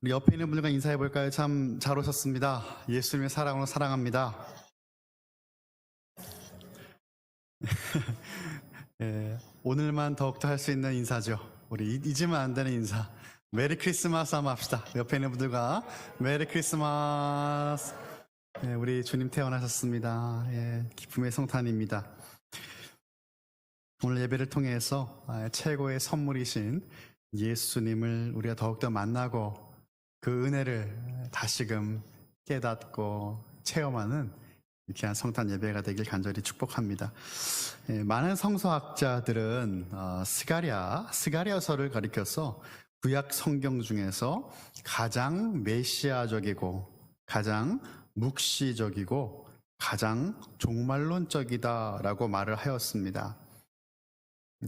우리 옆에 있는 분들과 인사해 볼까요? 참 잘 오셨습니다. 예수님의 사랑으로 사랑합니다. 오늘만 더욱더 할 수 있는 인사죠. 우리 잊으면 안 되는 인사. 메리 크리스마스 한번 합시다. 옆에 있는 분들과 메리 크리스마스. 우리 주님 태어나셨습니다. 기쁨의 성탄입니다. 오늘 예배를 통해서 최고의 선물이신 예수님을 우리가 더욱더 만나고 그 은혜를 다시금 깨닫고 체험하는 귀한 성탄 예배가 되길 간절히 축복합니다. 많은 성서학자들은 스가랴서를 가리켜서 구약 성경 중에서 가장 메시아적이고 가장 묵시적이고 가장 종말론적이다라고 말을 하였습니다.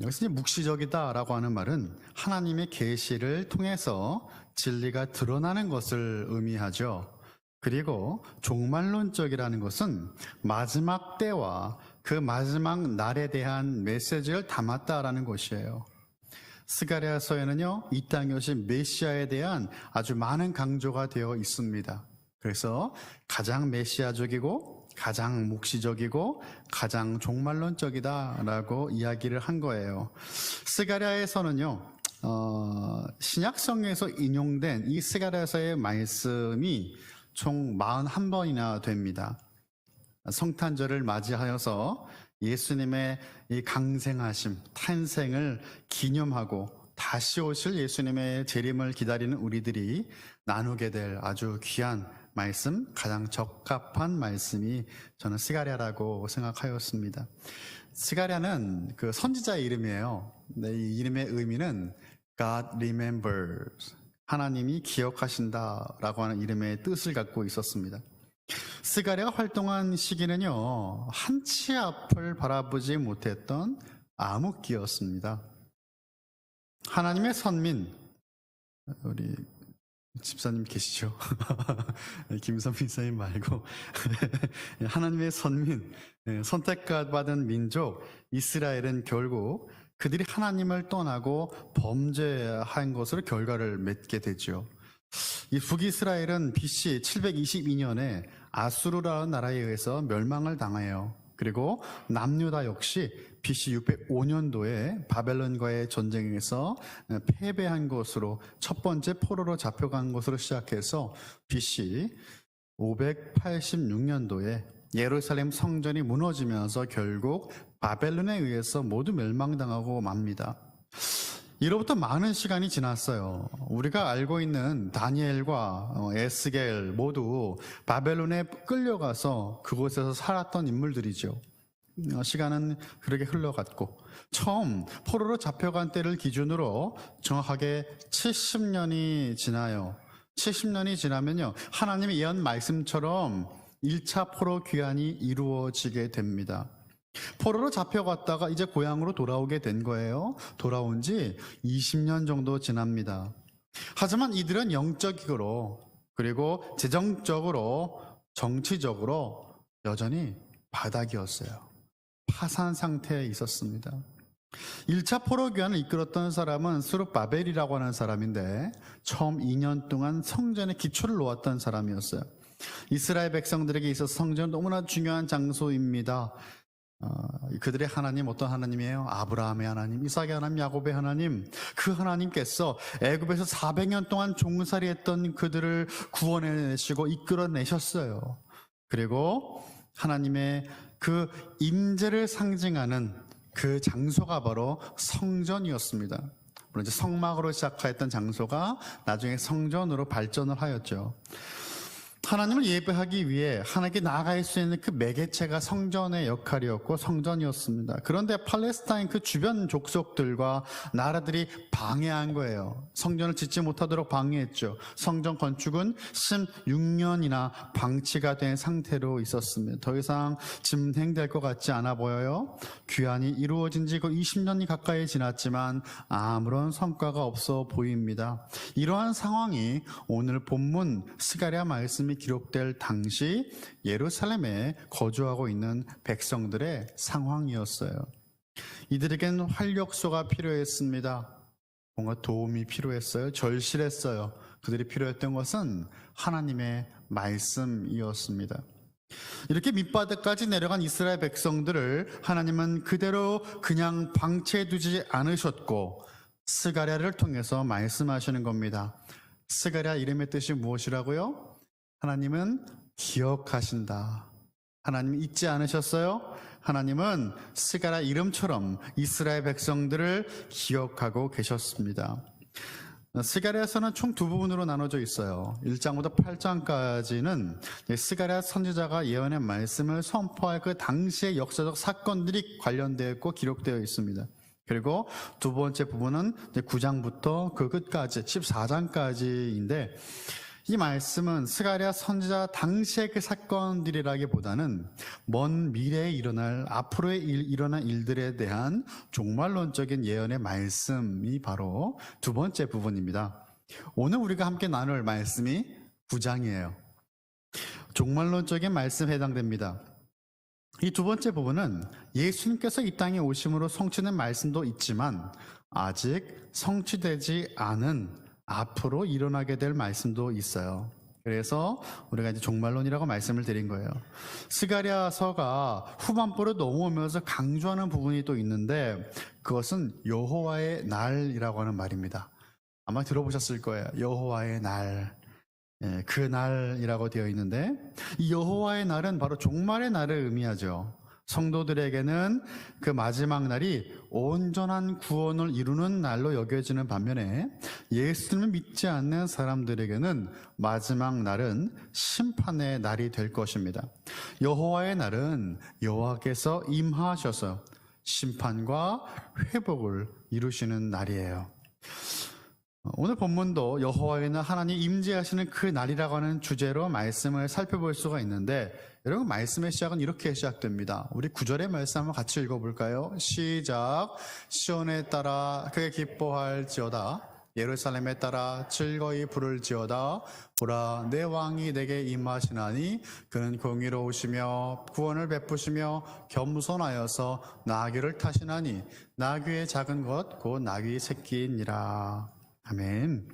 여기서 묵시적이다라고 하는 말은 하나님의 계시를 통해서 진리가 드러나는 것을 의미하죠. 그리고 종말론적이라는 것은 마지막 때와 그 마지막 날에 대한 메시지를 담았다라는 것이에요. 스가랴서에는요, 이 땅에 오신 메시아에 대한 아주 많은 강조가 되어 있습니다. 그래서 가장 메시아적이고 가장 묵시적이고 가장 종말론적이다라고 이야기를 한 거예요. 스가랴에서는요, 신약성경에서 인용된 이 스가랴서의 말씀이 총 41번이나 됩니다. 성탄절을 맞이하여서 예수님의 이 강생하심, 탄생을 기념하고 다시 오실 예수님의 재림을 기다리는 우리들이 나누게 될 아주 귀한 말씀, 가장 적합한 말씀이 저는 스가랴라고 생각하였습니다. 스가랴는 그 선지자의 이름이에요. 이 이름의 의미는 God remembers, 하나님이 기억하신다라고 하는 이름의 뜻을 갖고 있었습니다. 스가랴가 활동한 시기는요, 한치 앞을 바라보지 못했던 암흑기였습니다. 하나님의 선민, 우리 집사님 계시죠? 김선민 선생님 말고 하나님의 선민, 선택받은 민족 이스라엘은 결국 그들이 하나님을 떠나고 범죄한 것으로 결과를 맺게 되죠. 이 북이스라엘은 BC 722년에 아수르라는 나라에 의해서 멸망을 당해요. 그리고 남유다 역시 BC 605년도에 바벨론과의 전쟁에서 패배한 것으로 첫 번째 포로로 잡혀간 것으로 시작해서 BC 586년도에 예루살렘 성전이 무너지면서 결국 바벨론에 의해서 모두 멸망당하고 맙니다. 이로부터 많은 시간이 지났어요. 우리가 알고 있는 다니엘과 에스겔 모두 바벨론에 끌려가서 그곳에서 살았던 인물들이죠. 시간은 그렇게 흘러갔고 처음 포로로 잡혀간 때를 기준으로 정확하게 70년이 지나요. 70년이 지나면요, 하나님의 예언 말씀처럼 1차 포로 귀환이 이루어지게 됩니다. 포로로 잡혀갔다가 이제 고향으로 돌아오게 된 거예요. 돌아온 지 20년 정도 지납니다. 하지만 이들은 영적으로 그리고 재정적으로 정치적으로 여전히 바닥이었어요. 파산 상태에 있었습니다. 1차 포로 귀환을 이끌었던 사람은 스룹바벨이라고 하는 사람인데 처음 2년 동안 성전의 기초를 놓았던 사람이었어요. 이스라엘 백성들에게 있어서 성전은 너무나 중요한 장소입니다. 그들의 하나님 어떤 하나님이에요? 아브라함의 하나님, 이삭의 하나님, 야곱의 하나님. 그 하나님께서 애굽에서 400년 동안 종살이했던 그들을 구원해내시고 이끌어내셨어요. 그리고 하나님의 그 임재를 상징하는 그 장소가 바로 성전이었습니다. 물론 이제 성막으로 시작했던 장소가 나중에 성전으로 발전을 하였죠. 하나님을 예배하기 위해 하나님께 나아갈 수 있는 그 매개체가 성전의 역할이었고 성전이었습니다. 그런데 팔레스타인 그 주변 족속들과 나라들이 방해한 거예요. 성전을 짓지 못하도록 방해했죠. 성전 건축은 16년이나 방치가 된 상태로 있었습니다. 더 이상 진행될 것 같지 않아 보여요. 귀환이 이루어진 지 20년이 가까이 지났지만 아무런 성과가 없어 보입니다. 이러한 상황이 오늘 본문 스가랴 말씀이 기록될 당시 예루살렘에 거주하고 있는 백성들의 상황이었어요. 이들에겐 활력소가 필요했습니다. 뭔가 도움이 필요했어요. 절실했어요. 그들이 필요했던 것은 하나님의 말씀이었습니다. 이렇게 밑바닥까지 내려간 이스라엘 백성들을 하나님은 그대로 그냥 방치해두지 않으셨고 스가랴를 통해서 말씀하시는 겁니다. 스가랴 이름의 뜻이 무엇이라고요? 하나님은 기억하신다. 하나님 잊지 않으셨어요? 하나님은 스가랴 이름처럼 이스라엘 백성들을 기억하고 계셨습니다. 스가랴서는 총 두 부분으로 나눠져 있어요. 1장부터 8장까지는 스가랴 선지자가 예언의 말씀을 선포할 그 당시의 역사적 사건들이 관련되어 있고 기록되어 있습니다. 그리고 두 번째 부분은 9장부터 그 끝까지 14장까지인데 이 말씀은 스가랴 선지자 당시의 그 사건들이라기보다는 먼 미래에 일어날 앞으로의 일어난 일들에 대한 종말론적인 예언의 말씀이 바로 두 번째 부분입니다. 오늘 우리가 함께 나눌 말씀이 9장이에요. 종말론적인 말씀에 해당됩니다. 이 두 번째 부분은 예수님께서 이 땅에 오심으로 성취된 말씀도 있지만 아직 성취되지 않은 앞으로 일어나게 될 말씀도 있어요. 그래서 우리가 이제 종말론이라고 말씀을 드린 거예요. 스가랴서가 후반부로 넘어오면서 강조하는 부분이 또 있는데 그것은 여호와의 날이라고 하는 말입니다. 아마 들어보셨을 거예요. 여호와의 날. 그 날이라고 되어 있는데 이 여호와의 날은 바로 종말의 날을 의미하죠. 성도들에게는 그 마지막 날이 온전한 구원을 이루는 날로 여겨지는 반면에 예수님을 믿지 않는 사람들에게는 마지막 날은 심판의 날이 될 것입니다. 여호와의 날은 여호와께서 임하셔서 심판과 회복을 이루시는 날이에요. 오늘 본문도 여호와의 날 하나님 임재하시는 그 날이라고 하는 주제로 말씀을 살펴볼 수가 있는데 여러분 말씀의 시작은 이렇게 시작됩니다. 우리 9절의 말씀 한번 같이 읽어볼까요? 시작. 시온에 따라 크게 기뻐할지어다 예루살렘에 따라 즐거이 부를지어다 보라 내 왕이 내게 임하시나니 그는 공의로우시며 구원을 베푸시며 겸손하여서 나귀를 타시나니 나귀의 작은 것 곧 나귀 새끼니라. 아멘.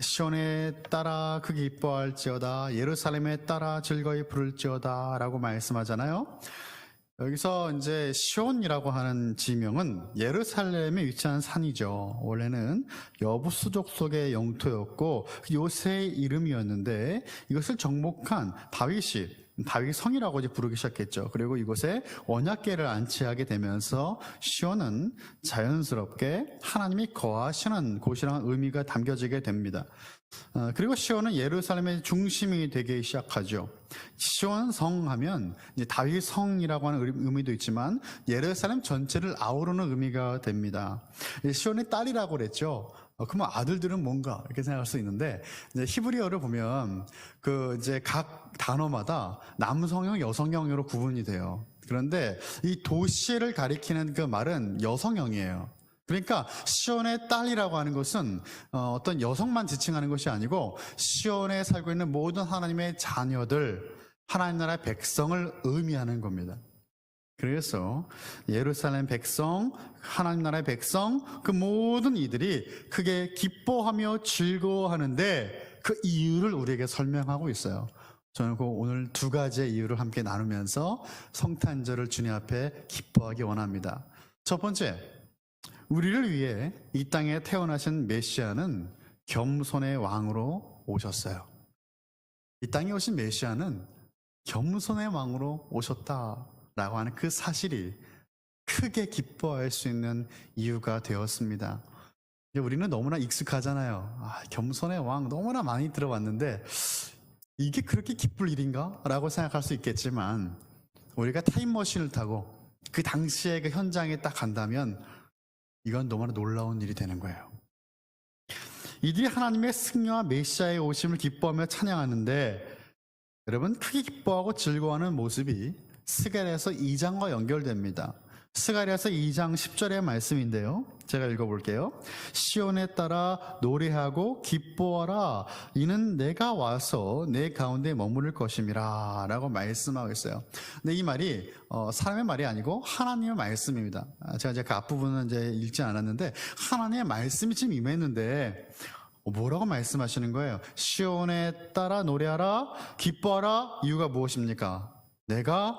시온에 따라 크게 기뻐할지어다 예루살렘에 따라 즐거이 부를지어다 라고 말씀하잖아요. 여기서 이제 시온이라고 하는 지명은 예루살렘에 위치한 산이죠. 원래는 여부수족 속의 영토였고 요새의 이름이었는데 이것을 정복한 다윗이 다윗 성이라고 이제 부르기 시작했죠. 그리고 이곳에 언약궤를 안치하게 되면서 시온은 자연스럽게 하나님이 거하시는 곳이라는 의미가 담겨지게 됩니다. 그리고 시온은 예루살렘의 중심이 되기 시작하죠. 시온 성 하면 이제 다윗 성이라고 하는 의미도 있지만 예루살렘 전체를 아우르는 의미가 됩니다. 시온의 딸이라고 그랬죠. 그러면 아들들은 뭔가 이렇게 생각할 수 있는데 이제 히브리어를 보면 그 이제 각 단어마다 남성형, 여성형으로 구분이 돼요. 그런데 이 도시를 가리키는 그 말은 여성형이에요. 그러니까 시온의 딸이라고 하는 것은 어떤 여성만 지칭하는 것이 아니고 시온에 살고 있는 모든 하나님의 자녀들, 하나님 나라의 백성을 의미하는 겁니다. 그래서 예루살렘 백성, 하나님 나라의 백성, 그 모든 이들이 크게 기뻐하며 즐거워하는데 그 이유를 우리에게 설명하고 있어요. 저는 오늘 두 가지의 이유를 함께 나누면서 성탄절을 주님 앞에 기뻐하기 원합니다. 첫 번째, 우리를 위해 이 땅에 태어나신 메시아는 겸손의 왕으로 오셨어요. 이 땅에 오신 메시아는 겸손의 왕으로 오셨다라고 하는 그 사실이 크게 기뻐할 수 있는 이유가 되었습니다. 우리는 너무나 익숙하잖아요. 겸손의 왕 너무나 많이 들어봤는데 이게 그렇게 기쁠 일인가? 라고 생각할 수 있겠지만 우리가 타임머신을 타고 그 당시의 그 현장에 딱 간다면 이건 너무나 놀라운 일이 되는 거예요. 이들이 하나님의 승리와 메시아의 오심을 기뻐하며 찬양하는데 여러분 크게 기뻐하고 즐거워하는 모습이 스가랴서 2장과 연결됩니다. 스가랴서 2장 10절의 말씀인데요. 제가 읽어볼게요. 시온에 따라 노래하고 기뻐하라. 이는 내가 와서 내 가운데 머무를 것임이라 라고 말씀하고 있어요. 근데 이 말이 사람의 말이 아니고 하나님의 말씀입니다. 제가 그 앞부분은 이제 읽지 않았는데 하나님의 말씀이 지금 임했는데 뭐라고 말씀하시는 거예요? 시온에 따라 노래하라, 기뻐하라. 이유가 무엇입니까? 내가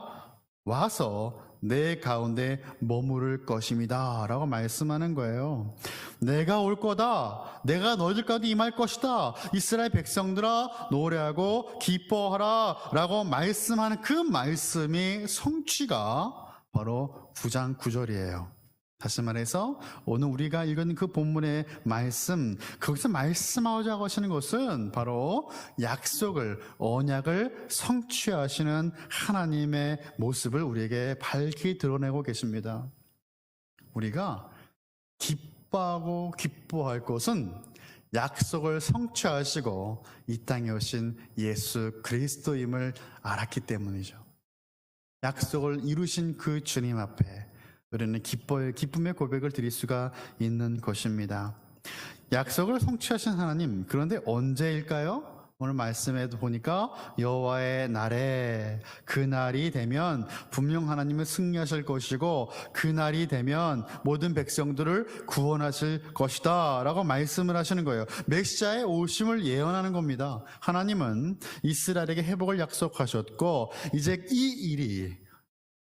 와서 내 가운데 머무를 것입니다 라고 말씀하는 거예요. 내가 올 거다. 내가 너희들 가운데 임할 것이다. 이스라엘 백성들아 노래하고 기뻐하라 라고 말씀하는 그 말씀이 성취가 바로 9장 9절이에요. 다시 말해서 오늘 우리가 읽은 그 본문의 말씀, 거기서 말씀하고자 하시는 것은 바로 약속을, 언약을 성취하시는 하나님의 모습을 우리에게 밝히 드러내고 계십니다. 우리가 기뻐하고 기뻐할 것은 약속을 성취하시고 이 땅에 오신 예수 그리스도임을 알았기 때문이죠. 약속을 이루신 그 주님 앞에 우리는 기쁨의 고백을 드릴 수가 있는 것입니다. 약속을 성취하신 하나님, 그런데 언제일까요? 오늘 말씀에도 보니까 여호와의 날에, 그 날이 되면 분명 하나님은 승리하실 것이고 그 날이 되면 모든 백성들을 구원하실 것이다 라고 말씀을 하시는 거예요. 메시아의 오심을 예언하는 겁니다. 하나님은 이스라엘에게 회복을 약속하셨고 이제 이 일이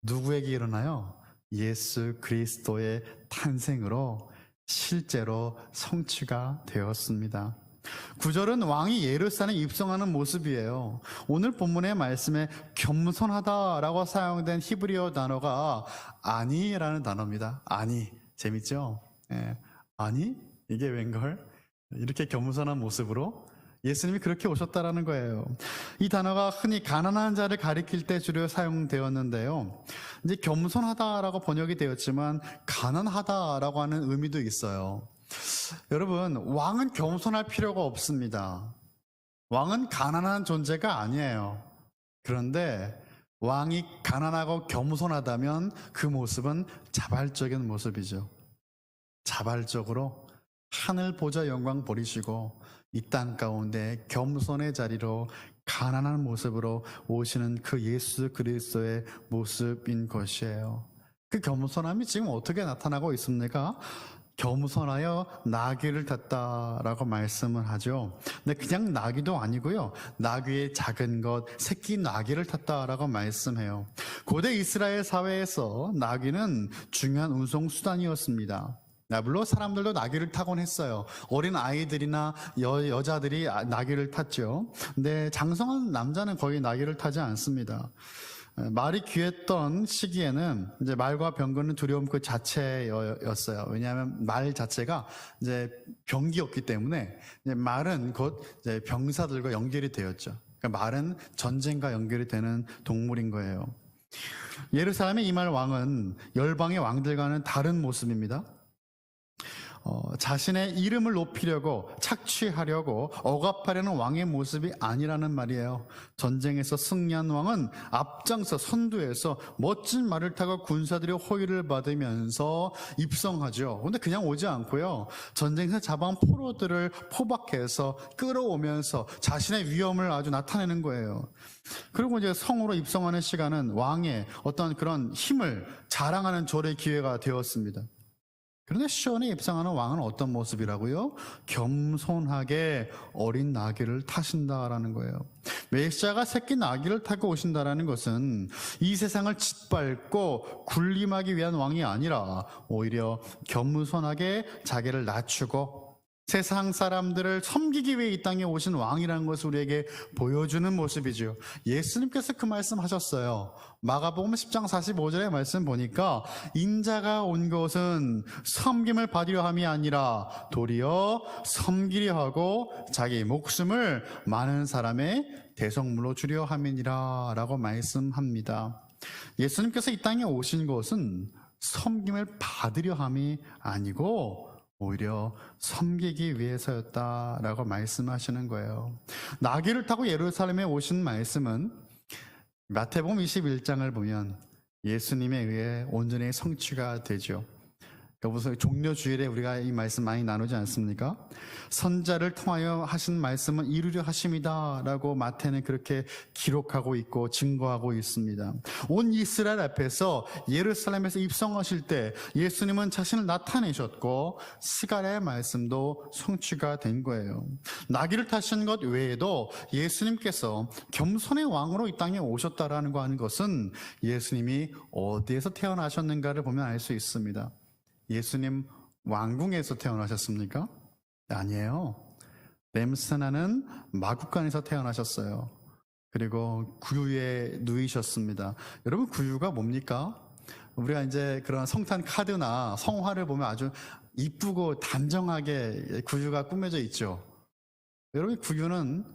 누구에게 일어나요? 예수 그리스도의 탄생으로 실제로 성취가 되었습니다. 9절은 왕이 예루살렘에 입성하는 모습이에요. 오늘 본문의 말씀에 겸손하다라고 사용된 히브리어 단어가 아니라는 단어입니다. 아니, 재밌죠? 예. 아니? 이게 웬걸? 이렇게 겸손한 모습으로 예수님이 그렇게 오셨다라는 거예요. 이 단어가 흔히 가난한 자를 가리킬 때 주로 사용되었는데요. 이제 겸손하다라고 번역이 되었지만 가난하다라고 하는 의미도 있어요. 여러분, 왕은 겸손할 필요가 없습니다. 왕은 가난한 존재가 아니에요. 그런데 왕이 가난하고 겸손하다면 그 모습은 자발적인 모습이죠. 자발적으로 하늘 보좌 영광 버리시고 이 땅 가운데 겸손의 자리로 가난한 모습으로 오시는 그 예수 그리스도의 모습인 것이에요. 그 겸손함이 지금 어떻게 나타나고 있습니까? 겸손하여 나귀를 탔다라고 말씀을 하죠. 근데 그냥 나귀도 아니고요. 나귀의 작은 것, 새끼 나귀를 탔다라고 말씀해요. 고대 이스라엘 사회에서 나귀는 중요한 운송 수단이었습니다. 물론 사람들도 나귀를 타곤 했어요. 어린 아이들이나 여자들이 나귀를 탔죠. 근데 장성한 남자는 거의 나귀를 타지 않습니다. 말이 귀했던 시기에는 이제 말과 병거는 두려움 그 자체였어요. 왜냐하면 말 자체가 이제 병기였기 때문에 이제 말은 곧 이제 병사들과 연결이 되었죠. 그러니까 말은 전쟁과 연결이 되는 동물인 거예요. 예루살렘의 이말 왕은 열방의 왕들과는 다른 모습입니다. 자신의 이름을 높이려고 착취하려고 억압하려는 왕의 모습이 아니라는 말이에요. 전쟁에서 승리한 왕은 앞장서 선두에서 멋진 말을 타고 군사들의 호의를 받으면서 입성하죠. 그런데 그냥 오지 않고요. 전쟁에서 잡아온 포로들을 포박해서 끌어오면서 자신의 위엄을 아주 나타내는 거예요. 그리고 이제 성으로 입성하는 시간은 왕의 어떤 그런 힘을 자랑하는 절의 기회가 되었습니다. 그런데 시온에 입성하는 왕은 어떤 모습이라고요? 겸손하게 어린 나귀를 타신다라는 거예요. 메시아가 새끼 나귀를 타고 오신다라는 것은 이 세상을 짓밟고 군림하기 위한 왕이 아니라 오히려 겸손하게 자기를 낮추고 세상 사람들을 섬기기 위해 이 땅에 오신 왕이라는 것을 우리에게 보여주는 모습이죠. 예수님께서 그 말씀하셨어요. 마가복음 10장 45절의 말씀 보니까 인자가 온 것은 섬김을 받으려 함이 아니라 도리어 섬기려 하고 자기 목숨을 많은 사람의 대속물로 주려 함이니라 라고 말씀합니다. 예수님께서 이 땅에 오신 것은 섬김을 받으려 함이 아니고 오히려 섬기기 위해서였다라고 말씀하시는 거예요. 나귀를 타고 예루살렘에 오신 말씀은 마태복음 21장을 보면 예수님에 의해 온전히 성취가 되죠. 여보세요. 종료주일에 우리가 이 말씀 많이 나누지 않습니까? 선자를 통하여 하신 말씀은 이루려 하심이다 라고 마태는 그렇게 기록하고 있고 증거하고 있습니다. 온 이스라엘 앞에서 예루살렘에서 입성하실 때 예수님은 자신을 나타내셨고 스가랴의 말씀도 성취가 된 거예요. 나귀를 타신 것 외에도 예수님께서 겸손의 왕으로 이 땅에 오셨다라는 거 하는 것은 예수님이 어디에서 태어나셨는가를 보면 알 수 있습니다. 예수님 왕궁에서 태어나셨습니까? 아니에요. 냄새나는 마구간에서 태어나셨어요. 그리고 구유에 누이셨습니다. 여러분, 구유가 뭡니까? 우리가 이제 그런 성탄 카드나 성화를 보면 아주 이쁘고 단정하게 구유가 꾸며져 있죠. 여러분, 구유는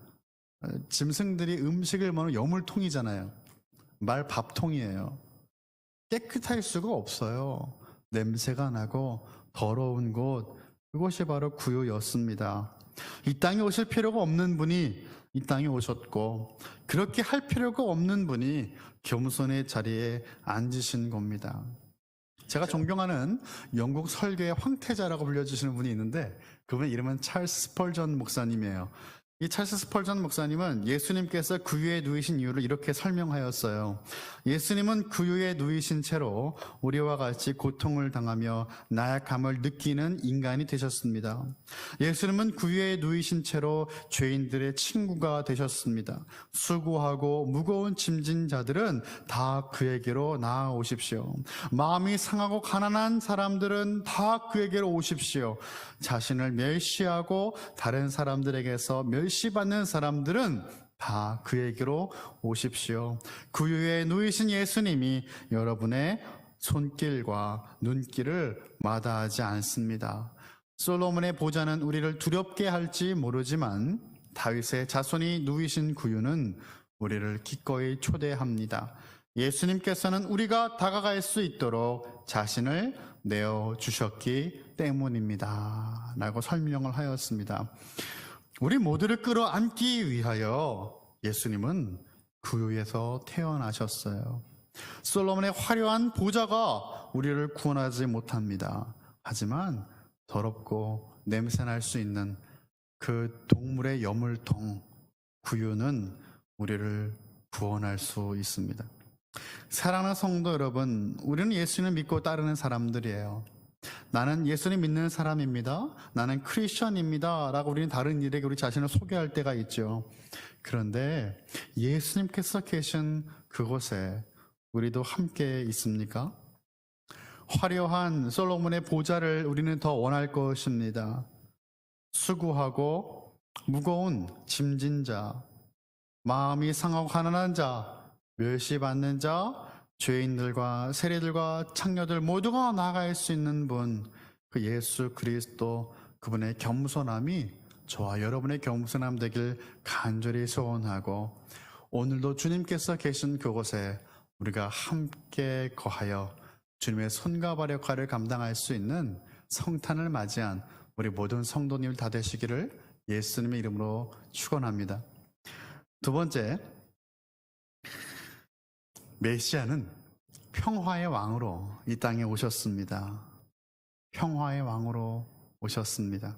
짐승들이 음식을 먹는 여물통이잖아요. 말 밥통이에요. 깨끗할 수가 없어요. 냄새가 나고 더러운 곳, 그것이 바로 구유였습니다. 이 땅에 오실 필요가 없는 분이 이 땅에 오셨고, 그렇게 할 필요가 없는 분이 겸손의 자리에 앉으신 겁니다. 제가 존경하는 영국 설교의 황태자라고 불려주시는 분이 있는데, 그분의 이름은 찰스 스펄전 목사님이에요. 이 찰스 스펄전 목사님은 예수님께서 구유에 누이신 이유를 이렇게 설명하였어요. 예수님은 구유에 누이신 채로 우리와 같이 고통을 당하며 나약함을 느끼는 인간이 되셨습니다. 예수님은 구유에 누이신 채로 죄인들의 친구가 되셨습니다. 수고하고 무거운 짐진 자들은 다 그에게로 나아오십시오. 마음이 상하고 가난한 사람들은 다 그에게로 오십시오. 자신을 멸시하고 다른 사람들에게서 멸시받는 사람들은 다 그에게로 오십시오. 구유에 누이신 예수님이 여러분의 손길과 눈길을 마다하지 않습니다. 솔로몬의 보좌는 우리를 두렵게 할지 모르지만 다윗의 자손이 누이신 구유는 우리를 기꺼이 초대합니다. 예수님께서는 우리가 다가갈 수 있도록 자신을 내어주셨기 때문입니다 라고 설명을 하였습니다. 우리 모두를 끌어안기 위하여 예수님은 구유에서 태어나셨어요. 솔로몬의 화려한 보좌가 우리를 구원하지 못합니다. 하지만 더럽고 냄새날 수 있는 그 동물의 여물통 구유는 우리를 구원할 수 있습니다. 사랑하는 성도 여러분, 우리는 예수님을 믿고 따르는 사람들이에요. 나는 예수님 믿는 사람입니다. 나는 크리스천입니다 라고 우리는 다른 일에게 우리 자신을 소개할 때가 있죠. 그런데 예수님께서 계신 그곳에 우리도 함께 있습니까? 화려한 솔로몬의 보좌를 우리는 더 원할 것입니다. 수고하고 무거운 짐진 자, 마음이 상하고 가난한 자, 멸시받는 자, 죄인들과 세리들과 창녀들 모두가 나아갈 수 있는 분, 그 예수 그리스도, 그분의 겸손함이 저와 여러분의 겸손함 되길 간절히 소원하고, 오늘도 주님께서 계신 그곳에 우리가 함께 거하여 주님의 손과 발 역할을 감당할 수 있는 성탄을 맞이한 우리 모든 성도님 다 되시기를 예수님의 이름으로 축원합니다. 두 번째, 메시아는 평화의 왕으로 이 땅에 오셨습니다. 평화의 왕으로 오셨습니다.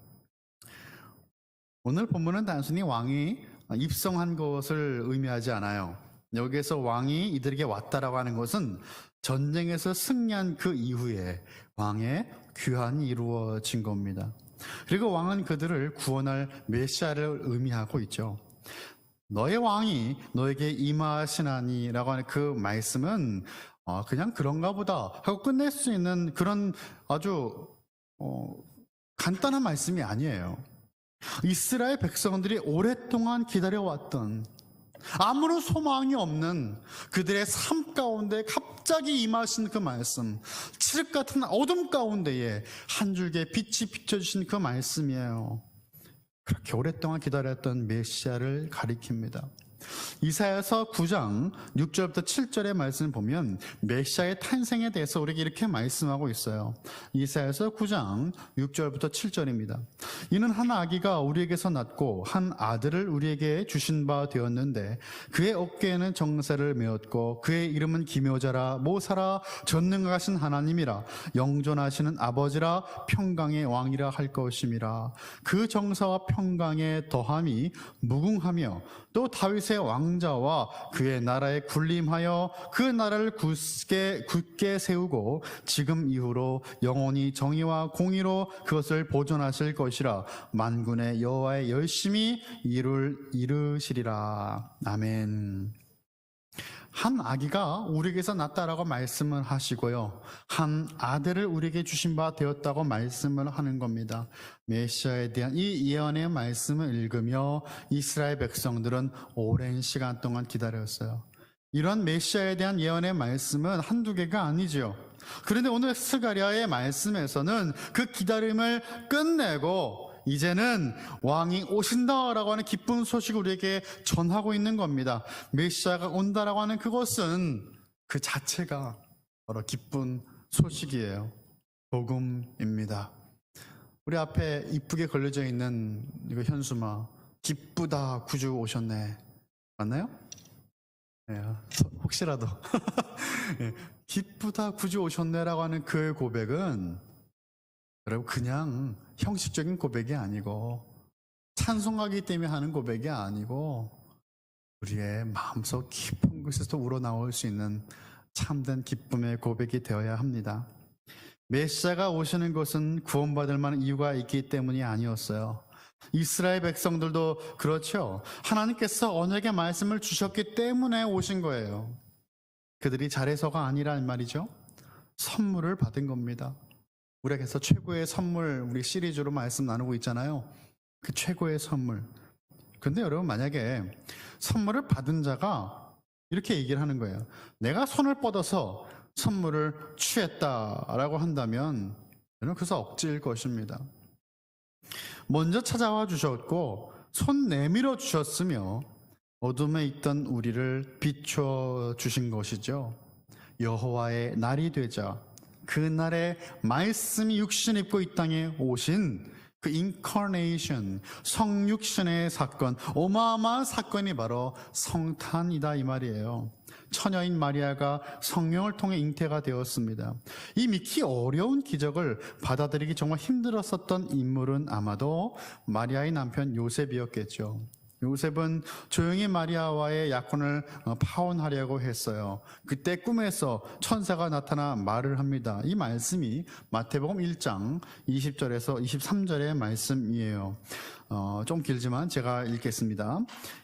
오늘 본문은 단순히 왕이 입성한 것을 의미하지 않아요. 여기에서 왕이 이들에게 왔다라고 하는 것은 전쟁에서 승리한 그 이후에 왕의 귀환이 이루어진 겁니다. 그리고 왕은 그들을 구원할 메시아를 의미하고 있죠. 너의 왕이 너에게 임하시나니 라고 하는 그 말씀은 그냥 그런가 보다 하고 끝낼 수 있는 그런 아주 간단한 말씀이 아니에요. 이스라엘 백성들이 오랫동안 기다려왔던, 아무런 소망이 없는 그들의 삶 가운데 갑자기 임하신 그 말씀, 칠흑 같은 어둠 가운데에 한 줄기의 빛이 비춰주신 그 말씀이에요. 그렇게 오랫동안 기다렸던 메시아를 가리킵니다. 이사야서 9장 6절부터 7절의 말씀을 보면 메시아의 탄생에 대해서 우리에게 이렇게 말씀하고 있어요. 이사야서 9장 6절부터 7절입니다. 이는 한 아기가 우리에게서 낳고 한 아들을 우리에게 주신 바 되었는데 그의 어깨에는 정사를 메었고 그의 이름은 기묘자라 모사라 전능하신 하나님이라 영존하시는 아버지라 평강의 왕이라 할 것임이라. 그 정사와 평강의 더함이 무궁하며 또 다윗의 왕자와 그의 나라에 군림하여 그 나라를 굳게 세우고 지금 이후로 영원히 정의와 공의로 그것을 보존하실 것이라. 만군의 여호와의 열심히 이루시리라. 아멘. 한 아기가 우리에게서 낳았다라고 말씀을 하시고요, 한 아들을 우리에게 주신 바 되었다고 말씀을 하는 겁니다. 메시아에 대한 이 예언의 말씀을 읽으며 이스라엘 백성들은 오랜 시간 동안 기다렸어요. 이런 메시아에 대한 예언의 말씀은 한두 개가 아니죠. 그런데 오늘 스가랴의 말씀에서는 그 기다림을 끝내고 이제는 왕이 오신다라고 하는 기쁜 소식을 우리에게 전하고 있는 겁니다. 메시아가 온다라고 하는 그것은 그 자체가 바로 기쁜 소식이에요. 복음입니다. 우리 앞에 이쁘게 걸려져 있는 이거 현수막, 기쁘다 구주 오셨네, 맞나요? 네, 혹시라도 네, 기쁘다 구주 오셨네라고 하는 그 고백은 여러분 그냥 형식적인 고백이 아니고 찬송하기 때문에 하는 고백이 아니고 우리의 마음속 깊은 곳에서 우러나올 수 있는 참된 기쁨의 고백이 되어야 합니다. 메시아가 오시는 것은 구원받을 만한 이유가 있기 때문이 아니었어요. 이스라엘 백성들도 그렇죠. 하나님께서 언약의 말씀을 주셨기 때문에 오신 거예요. 그들이 잘해서가 아니란 말이죠. 선물을 받은 겁니다. 우리에게서 최고의 선물, 우리 시리즈로 말씀 나누고 있잖아요. 그 최고의 선물. 근데 여러분, 만약에 선물을 받은 자가 이렇게 얘기를 하는 거예요. 내가 손을 뻗어서 선물을 취했다라고 한다면 저는 그것은 억지일 것입니다. 먼저 찾아와 주셨고 손 내밀어 주셨으며 어둠에 있던 우리를 비춰 주신 것이죠. 여호와의 날이 되자 그날에 말씀이 육신 입고 이 땅에 오신 그 인커네이션, 성육신의 사건, 어마어마한 사건이 바로 성탄이다 이 말이에요. 처녀인 마리아가 성령을 통해 잉태가 되었습니다. 이 믿기 어려운 기적을 받아들이기 정말 힘들었었던 인물은 아마도 마리아의 남편 요셉이었겠죠. 요셉은 조용히 마리아와의 약혼을 파혼하려고 했어요. 그때 꿈에서 천사가 나타나 말을 합니다. 이 말씀이 마태복음 1장 20절에서 23절의 말씀이에요. 좀 길지만 제가 읽겠습니다.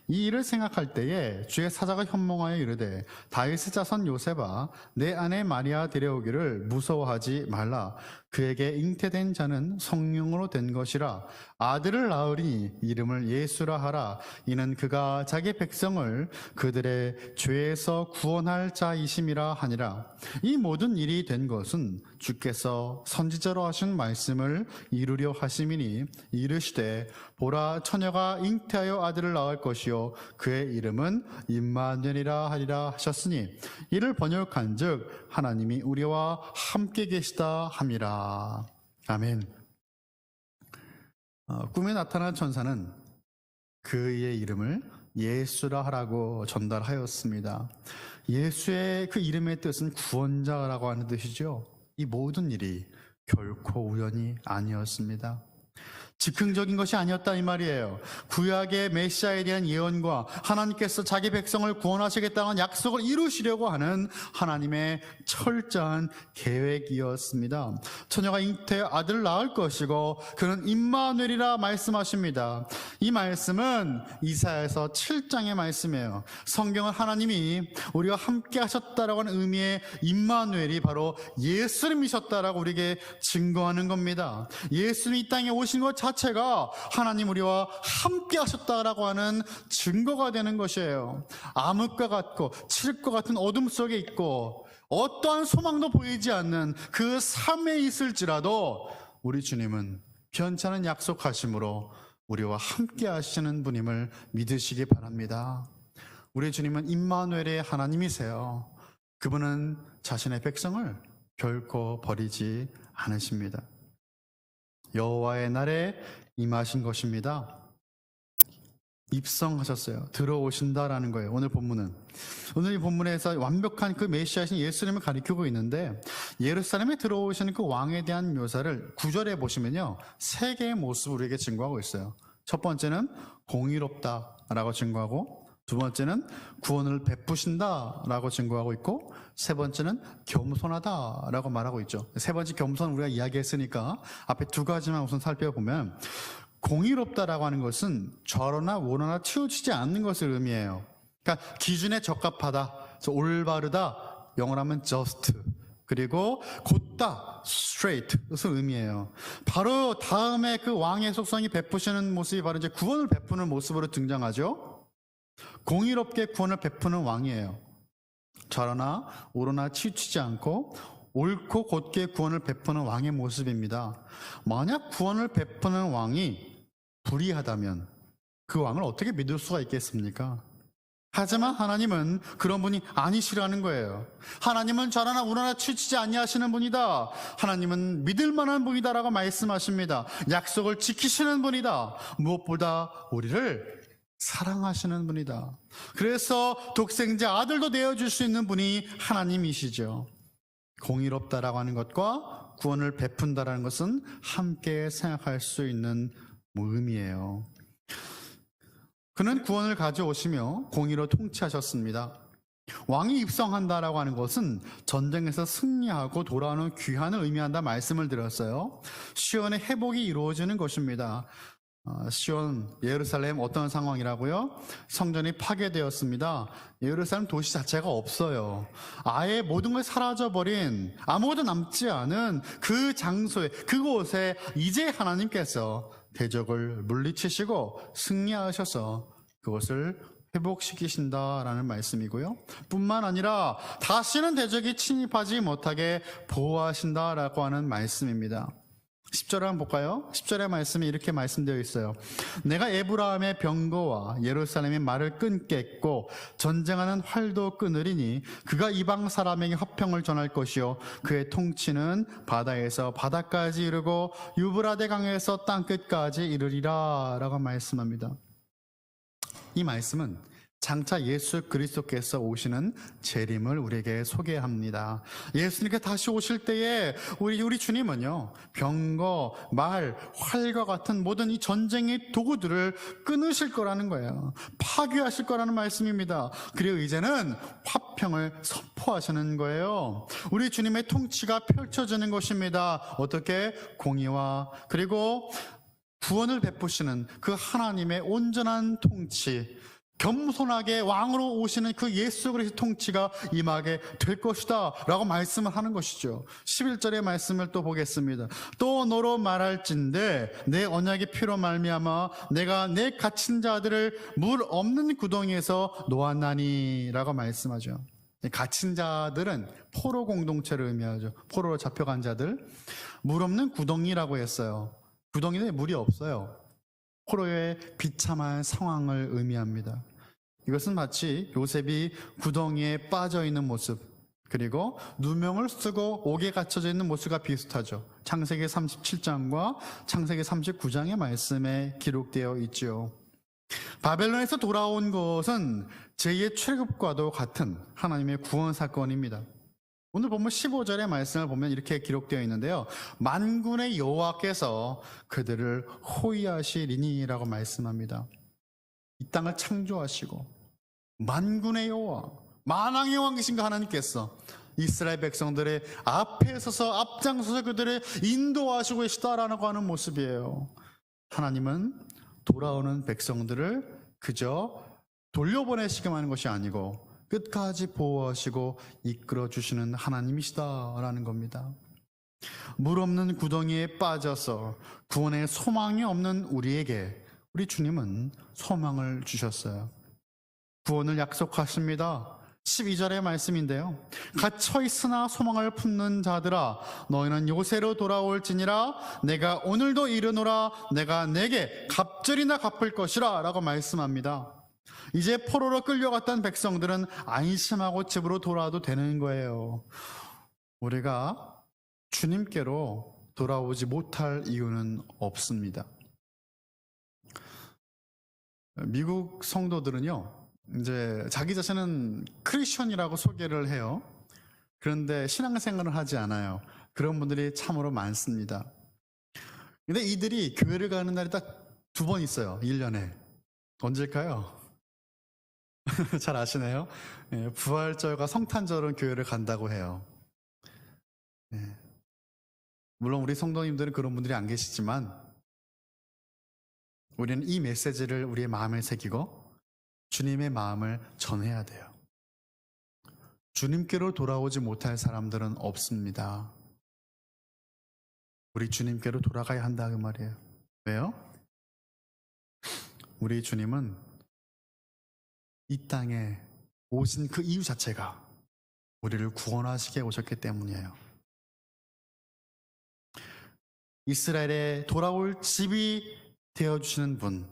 이 일을 생각할 때에 주의 사자가 현몽하여 이르되 다윗의 자손 요셉아 내 아내 마리아 데려오기를 무서워하지 말라. 그에게 잉태된 자는 성령으로 된 것이라. 아들을 낳으리니 이름을 예수라 하라. 이는 그가 자기 백성을 그들의 죄에서 구원할 자이심이라 하니라. 이 모든 일이 된 것은 주께서 선지자로 하신 말씀을 이루려 하심이니 이르시되 보라 처녀가 잉태하여 아들을 낳을 것이요 그의 이름은 임마누엘이라 하리라 하셨으니 이를 번역한즉 하나님이 우리와 함께 계시다 함이라. 아멘. 꿈에 나타난 천사는 그의 이름을 예수라 하라고 전달하였습니다. 예수의 그 이름의 뜻은 구원자라고 하는 뜻이죠. 이 모든 일이 결코 우연이 아니었습니다. 즉흥적인 것이 아니었다 이 말이에요. 구약의 메시아에 대한 예언과 하나님께서 자기 백성을 구원하시겠다는 약속을 이루시려고 하는 하나님의 철저한 계획이었습니다. 처녀가 잉태해 아들을 낳을 것이고 그는 임마누엘이라 말씀하십니다. 이 말씀은 이사야서 7장의 말씀이에요. 성경은 하나님이 우리와 함께 하셨다라고 하는 의미의 임마누엘이 바로 예수님이셨다라고 우리에게 증거하는 겁니다. 예수님이 이 땅에 오신 것 자체가 하나님 우리와 함께 하셨다라고 하는 증거가 되는 것이에요. 암흑과 같고 칠흑과 같은 어둠 속에 있고 어떠한 소망도 보이지 않는 그 삶에 있을지라도 우리 주님은 변찮은 약속하심으로 우리와 함께 하시는 분임을 믿으시기 바랍니다. 우리 주님은 임마누엘의 하나님이세요. 그분은 자신의 백성을 결코 버리지 않으십니다. 여호와의 날에 임하신 것입니다. 입성하셨어요. 들어오신다라는 거예요. 오늘 본문은. 오늘 이 본문에서 완벽한 그 메시아신 예수님을 가리키고 있는데, 예루살렘에 들어오시는 그 왕에 대한 묘사를 9절에 보시면요, 세 개의 모습을 우리에게 증거하고 있어요. 첫 번째는 공의롭다라고 증거하고, 두 번째는 구원을 베푸신다라고 증거하고 있고, 세 번째는 겸손하다라고 말하고 있죠. 세 번째 겸손 우리가 이야기했으니까 앞에 두 가지만 우선 살펴보면, 공의롭다라고 하는 것은 절하나 원하나 치우치지 않는 것을 의미해요. 그러니까 기준에 적합하다, 그래서 올바르다, 영어로 하면 just, 그리고 곧다, straight, 것을 의미해요. 바로 다음에 그 왕의 속성이 베푸시는 모습이 바로 이제 구원을 베푸는 모습으로 등장하죠. 공의롭게 구원을 베푸는 왕이에요. 절하나 오르나 치우치지 않고 옳고 곧게 구원을 베푸는 왕의 모습입니다. 만약 구원을 베푸는 왕이 불의하다면 그 왕을 어떻게 믿을 수가 있겠습니까? 하지만 하나님은 그런 분이 아니시라는 거예요. 하나님은 절하나 오르나 치우치지 아니하시는 분이다. 하나님은 믿을 만한 분이다라고 말씀하십니다. 약속을 지키시는 분이다. 무엇보다 우리를 사랑하시는 분이다. 그래서 독생자 아들도 내어줄 수 있는 분이 하나님이시죠. 공의롭다라고 하는 것과 구원을 베푼다라는 것은 함께 생각할 수 있는 의미예요. 그는 구원을 가져오시며 공의로 통치하셨습니다. 왕이 입성한다라고 하는 것은 전쟁에서 승리하고 돌아오는 귀환을 의미한다 말씀을 드렸어요. 시온의 회복이 이루어지는 것입니다. 시온, 예루살렘 어떤 상황이라고요? 성전이 파괴되었습니다. 예루살렘 도시 자체가 없어요. 아예 모든 걸 사라져버린, 아무것도 남지 않은 그 장소에, 그곳에 이제 하나님께서 대적을 물리치시고 승리하셔서 그것을 회복시키신다라는 말씀이고요. 뿐만 아니라 다시는 대적이 침입하지 못하게 보호하신다라고 하는 말씀입니다. 10절 한번 볼까요? 10절의 말씀이 이렇게 말씀되어 있어요. 내가 에브라임의 병거와 예루살렘의 말을 끊겠고 전쟁하는 활도 끊으리니 그가 이방 사람에게 화평을 전할 것이요 그의 통치는 바다에서 바다까지 이르고 유브라데 강에서 땅끝까지 이르리라 라고 말씀합니다. 이 말씀은 장차 예수 그리스도께서 오시는 재림을 우리에게 소개합니다. 예수님께 다시 오실 때에 우리 주님은요, 병거, 말, 활과 같은 모든 이 전쟁의 도구들을 끊으실 거라는 거예요. 파괴하실 거라는 말씀입니다. 그리고 이제는 화평을 선포하시는 거예요. 우리 주님의 통치가 펼쳐지는 것입니다. 어떻게? 공의와 그리고 구원을 베푸시는 그 하나님의 온전한 통치, 겸손하게 왕으로 오시는 그 예수 그리스도의 통치가 임하게 될 것이다 라고 말씀을 하는 것이죠. 11절의 말씀을 또 보겠습니다. 또 너로 말할진대 내 언약의 피로 말미암아 내가 내 갇힌 자들을 물 없는 구덩이에서 놓았나니 라고 말씀하죠. 갇힌 자들은 포로 공동체를 의미하죠. 포로로 잡혀간 자들, 물 없는 구덩이라고 했어요. 구덩이에 물이 없어요. 포로의 비참한 상황을 의미합니다. 이것은 마치 요셉이 구덩이에 빠져 있는 모습, 그리고 누명을 쓰고 옥에 갇혀져 있는 모습과 비슷하죠. 창세기 37장과 창세기 39장의 말씀에 기록되어 있죠. 바벨론에서 돌아온 것은 제2의 출애굽과도 같은 하나님의 구원 사건입니다. 오늘 보면 15절의 말씀을 보면 이렇게 기록되어 있는데요. 만군의 여호와께서 그들을 호위하시리니라고 말씀합니다. 이 땅을 창조하시고 만군의 여호와, 만왕의 왕이신가 하나님께서 이스라엘 백성들의 앞에 서서 앞장서서 그들을 인도하시고 계시다라고 하는 모습이에요. 하나님은 돌아오는 백성들을 그저 돌려보내시기만 하는 것이 아니고 끝까지 보호하시고 이끌어 주시는 하나님이시다라는 겁니다. 물 없는 구덩이에 빠져서 구원의 소망이 없는 우리에게 우리 주님은 소망을 주셨어요. 구원을 약속하십니다. 12절의 말씀인데요. 갇혀 있으나 소망을 품는 자들아 너희는 요새로 돌아올지니라 내가 오늘도 이르노라 내가 내게 갑절이나 갚을 것이라 라고 말씀합니다. 이제 포로로 끌려갔던 백성들은 안심하고 집으로 돌아와도 되는 거예요. 우리가 주님께로 돌아오지 못할 이유는 없습니다. 미국 성도들은요, 이제 자기 자신은 크리스천이라고 소개를 해요. 그런데 신앙생활을 하지 않아요. 그런 분들이 참으로 많습니다. 근데 이들이 교회를 가는 날이 딱 2번 있어요. 1년에. 언제일까요? 잘 아시네요. 부활절과 성탄절은 교회를 간다고 해요. 물론 우리 성도님들은 그런 분들이 안 계시지만 우리는 이 메시지를 우리의 마음에 새기고 주님의 마음을 전해야 돼요. 주님께로 돌아오지 못할 사람들은 없습니다. 우리 주님께로 돌아가야 한다 그 말이에요. 왜요? 우리 주님은 이 땅에 오신 그 이유 자체가 우리를 구원하시게 오셨기 때문이에요. 이스라엘에 돌아올 집이 되어주시는 분,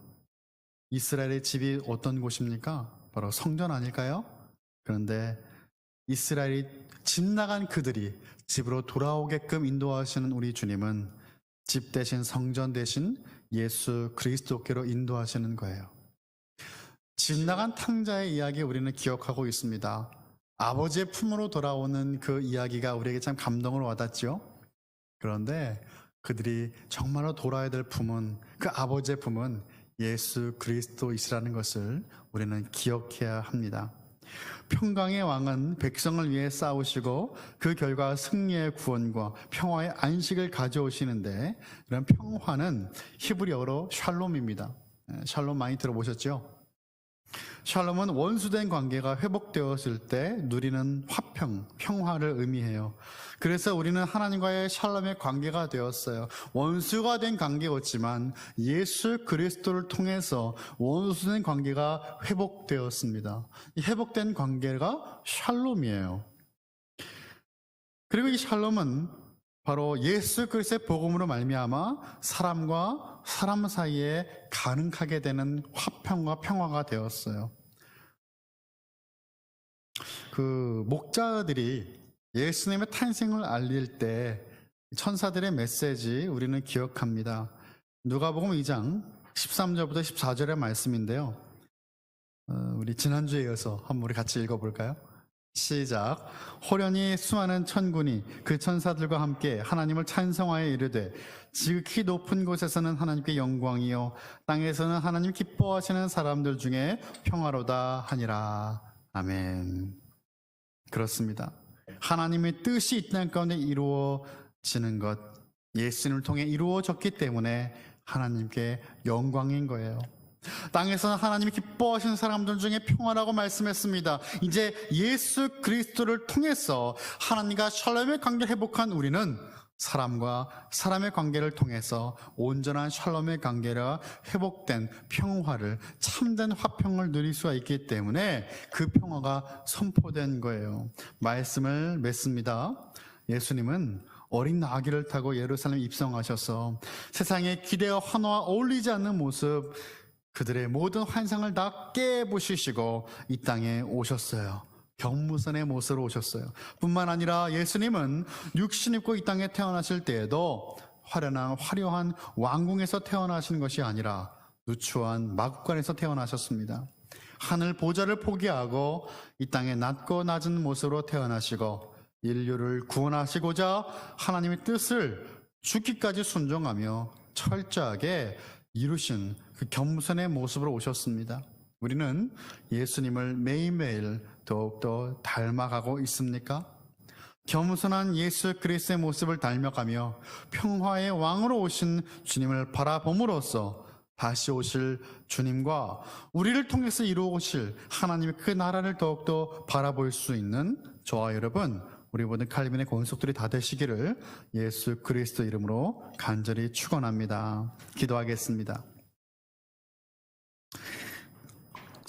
이스라엘의 집이 어떤 곳입니까? 바로 성전 아닐까요? 그런데 이스라엘이 집 나간 그들이 집으로 돌아오게끔 인도하시는 우리 주님은 집 대신 성전 대신 예수 그리스도께로 인도하시는 거예요. 집 나간 탕자의 이야기 우리는 기억하고 있습니다. 아버지의 품으로 돌아오는 그 이야기가 우리에게 참 감동을 와닿죠. 그런데 그들이 정말로 돌아야 될 품은, 그 아버지의 품은 예수 그리스도이시라는 것을 우리는 기억해야 합니다. 평강의 왕은 백성을 위해 싸우시고 그 결과 승리의 구원과 평화의 안식을 가져오시는데, 이런 평화는 히브리어로 샬롬입니다. 샬롬 많이 들어보셨죠? 샬롬은 원수된 관계가 회복되었을 때 누리는 화평, 평화를 의미해요. 그래서 우리는 하나님과의 샬롬의 관계가 되었어요. 원수가 된 관계였지만 예수 그리스도를 통해서 원수된 관계가 회복되었습니다. 이 회복된 관계가 샬롬이에요. 그리고 이 샬롬은 바로 예수 그리스도의 복음으로 말미암아 사람과 사람 사이에 가능하게 되는 화평과 평화가 되었어요. 그 목자들이 예수님의 탄생을 알릴 때 천사들의 메시지 우리는 기억합니다. 누가복음 2장 13절부터 14절의 말씀인데요. 우리 지난주에 이어서 한번 우리 같이 읽어볼까요? 시작. 호련히 수많은 천군이 그 천사들과 함께 하나님을 찬송하여 이르되 지극히 높은 곳에서는 하나님께 영광이요 땅에서는 하나님 기뻐하시는 사람들 중에 평화로다 하니라. 아멘. 그렇습니다. 하나님의 뜻이 이 땅 가운데 이루어지는 것, 예수님을 통해 이루어졌기 때문에 하나님께 영광인 거예요. 땅에서는 하나님이 기뻐하시는 사람들 중에 평화라고 말씀했습니다. 이제 예수 그리스도를 통해서 하나님과 샬롬의 관계를 회복한 우리는 사람과 사람의 관계를 통해서 온전한 샬롬의 관계가 회복된 평화를, 참된 화평을 누릴 수가 있기 때문에 그 평화가 선포된 거예요. 말씀을 맺습니다. 예수님은 어린 아기를 타고 예루살렘에 입성하셔서 세상의 기대와 환호와 어울리지 않는 모습, 그들의 모든 환상을 다 깨부수시고 이 땅에 오셨어요. 경무선의 모습으로 오셨어요. 뿐만 아니라 예수님은 육신 입고 이 땅에 태어나실 때에도 화려한 왕궁에서 태어나신 것이 아니라 누추한 마구간에서 태어나셨습니다. 하늘 보좌를 포기하고 이 땅에 낮고 낮은 모습으로 태어나시고 인류를 구원하시고자 하나님의 뜻을 죽기까지 순종하며 철저하게 이루신 그 겸손의 모습으로 오셨습니다. 우리는 예수님을 매일매일 더욱더 닮아가고 있습니까? 겸손한 예수 그리스도의 모습을 닮아가며 평화의 왕으로 오신 주님을 바라봄으로써 다시 오실 주님과 우리를 통해서 이루어오실 하나님의 그 나라를 더욱더 바라볼 수 있는 저와 여러분, 우리 모든 칼빈의 권속들이 다 되시기를 예수 그리스도 이름으로 간절히 축원합니다. 기도하겠습니다.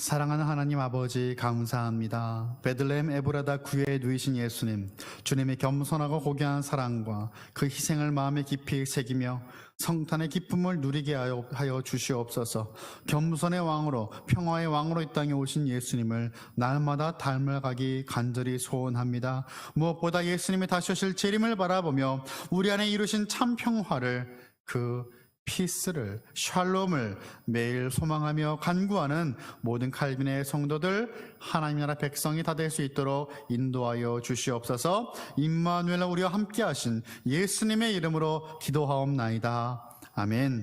사랑하는 하나님 아버지 감사합니다. 베들레헴 에브라다 구유에 누이신 예수님, 주님의 겸손하고 고귀한 사랑과 그 희생을 마음에 깊이 새기며 성탄의 기쁨을 누리게 하여 주시옵소서. 겸손의 왕으로 평화의 왕으로 이 땅에 오신 예수님을 날마다 닮아가기 간절히 소원합니다. 무엇보다 예수님이 다시 오실 재림을 바라보며 우리 안에 이루신 참 평화를, 그 피스를, 샬롬을 매일 소망하며 간구하는 모든 칼빈의 성도들, 하나님 나라 백성이 다 될 수 있도록 인도하여 주시옵소서. 임마누엘 우리와 함께 하신 예수님의 이름으로 기도하옵나이다. 아멘.